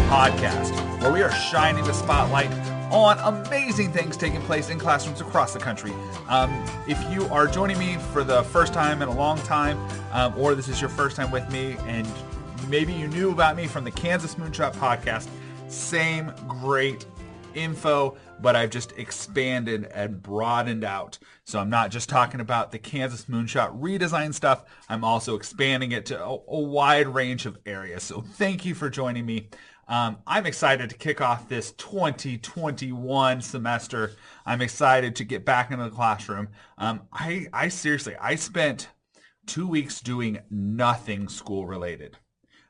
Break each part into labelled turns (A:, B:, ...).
A: Podcast, where we are shining the spotlight on amazing things taking place in classrooms across the country. If you are joining me for the first time in a long time, or this is your first time with me, and maybe you knew about me from the Kansas Moonshot Podcast, same great info, but I've just expanded and broadened out. So I'm not just talking about the Kansas Moonshot redesign stuff. I'm also expanding it to a wide range of areas. So thank you for joining me. I'm excited to kick off this 2021 semester. I'm excited to get back into the classroom. I seriously spent 2 weeks doing nothing school related.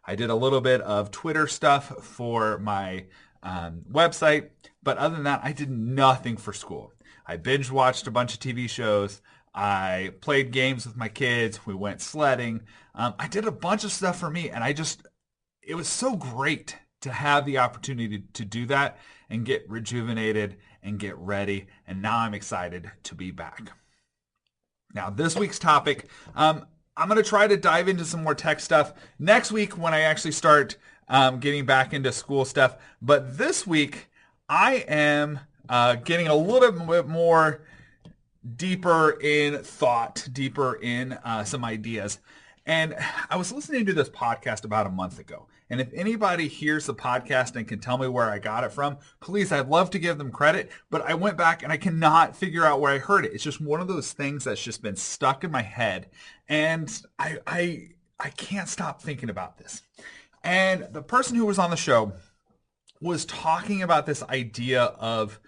A: I did a little bit of Twitter stuff for my website, but other than that, I did nothing for school. I binge watched a bunch of TV shows. I played games with my kids. We went sledding. I did a bunch of stuff for me, and it was so great to have the opportunity to do that and get rejuvenated and get ready. And now I'm excited to be back. Now, this week's topic, I'm going to try to dive into some more tech stuff next week when I actually start getting back into school stuff. But this week, I am getting a little bit more deeper in thought, deeper in some ideas. And I was listening to this podcast about a month ago. And if anybody hears the podcast and can tell me where I got it from, please, I'd love to give them credit. But I went back and I cannot figure out where I heard it. It's just one of those things that's just been stuck in my head. And I can't stop thinking about this. And the person who was on the show was talking about this idea of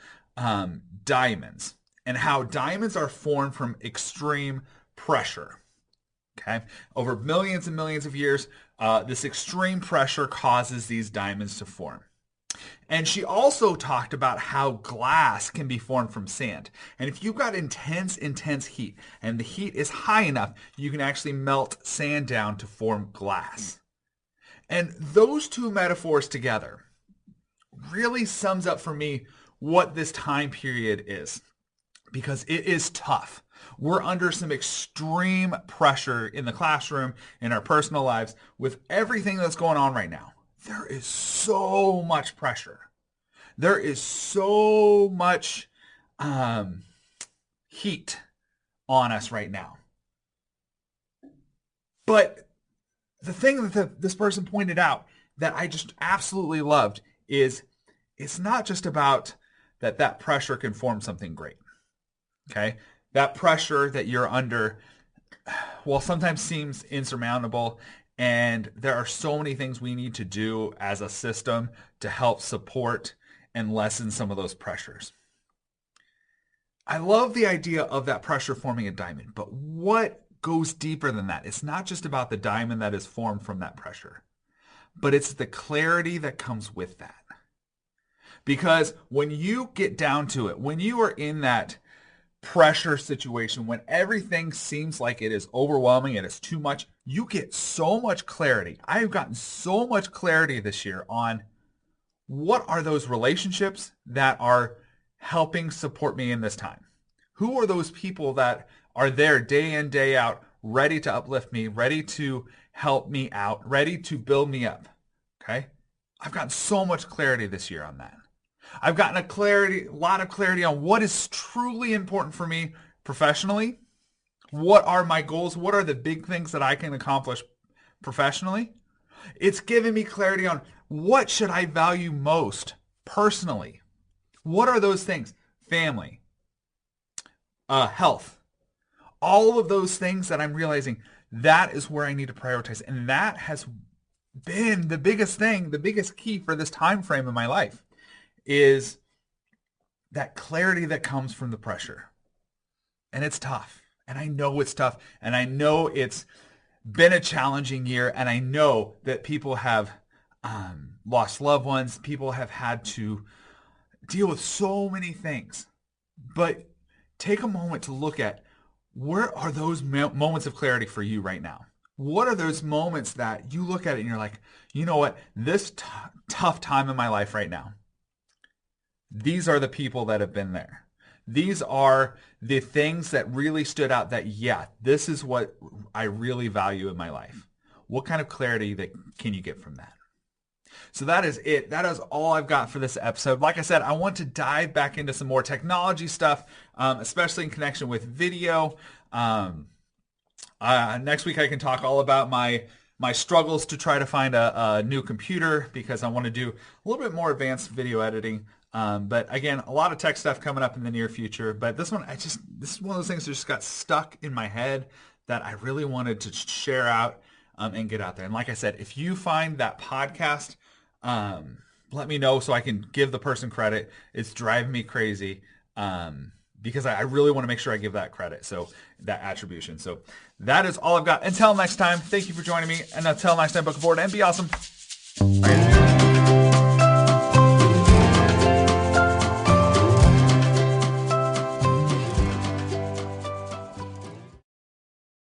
A: diamonds and how diamonds are formed from extreme pressure. Okay, over millions and millions of years, this extreme pressure causes these diamonds to form. And she also talked about how glass can be formed from sand. And if you've got intense heat, and the heat is high enough, you can actually melt sand down to form glass. And those two metaphors together really sums up for me what this time period is, because it is tough. We're under some extreme pressure in the classroom, in our personal lives, with everything that's going on right now. There is so much pressure. There is so much heat on us right now. But the thing that this person pointed out that I just absolutely loved is it's not just about that pressure can form something great. Okay? That pressure that you're under, well, sometimes seems insurmountable, and there are so many things we need to do as a system to help support and lessen some of those pressures. I love the idea of that pressure forming a diamond, but what goes deeper than that? It's not just about the diamond that is formed from that pressure, but it's the clarity that comes with that. Because when you get down to it, when you are in that pressure situation, when everything seems like it is overwhelming, it is too much, you get so much clarity. I've gotten so much clarity this year on what are those relationships that are helping support me in this time. Who are those people that are there day in, day out, ready to uplift me, ready to help me out, ready to build me up? Okay? I've gotten so much clarity this year on that. I've gotten a lot of clarity on what is truly important for me professionally. What are my goals? What are the big things that I can accomplish professionally? It's given me clarity on what should I value most personally. What are those things? Family, health, all of those things that I'm realizing that is where I need to prioritize. And that has been the biggest thing, the biggest key for this time frame in my life, is that clarity that comes from the pressure. And it's tough. And I know it's tough. And I know it's been a challenging year. And I know that people have lost loved ones. People have had to deal with so many things. But take a moment to look at, where are those moments of clarity for you right now? What are those moments that you look at it and you're like, you know what, this tough time in my life right now, these are the people that have been there. These are the things that really stood out that, yeah, this is what I really value in my life. What kind of clarity can you get from that? So that is it. That is all I've got for this episode. Like I said, I want to dive back into some more technology stuff, especially in connection with video. Next week I can talk all about my struggles to try to find a new computer, because I want to do a little bit more advanced video editing. But again, a lot of tech stuff coming up in the near future. But this one, this is one of those things that just got stuck in my head that I really wanted to share out and get out there. And like I said, if you find that podcast, let me know so I can give the person credit. It's driving me crazy because I really want to make sure I give that credit, so that attribution. So that is all I've got. Until next time, thank you for joining me. And until next time, Book of Board, and be awesome. Bye.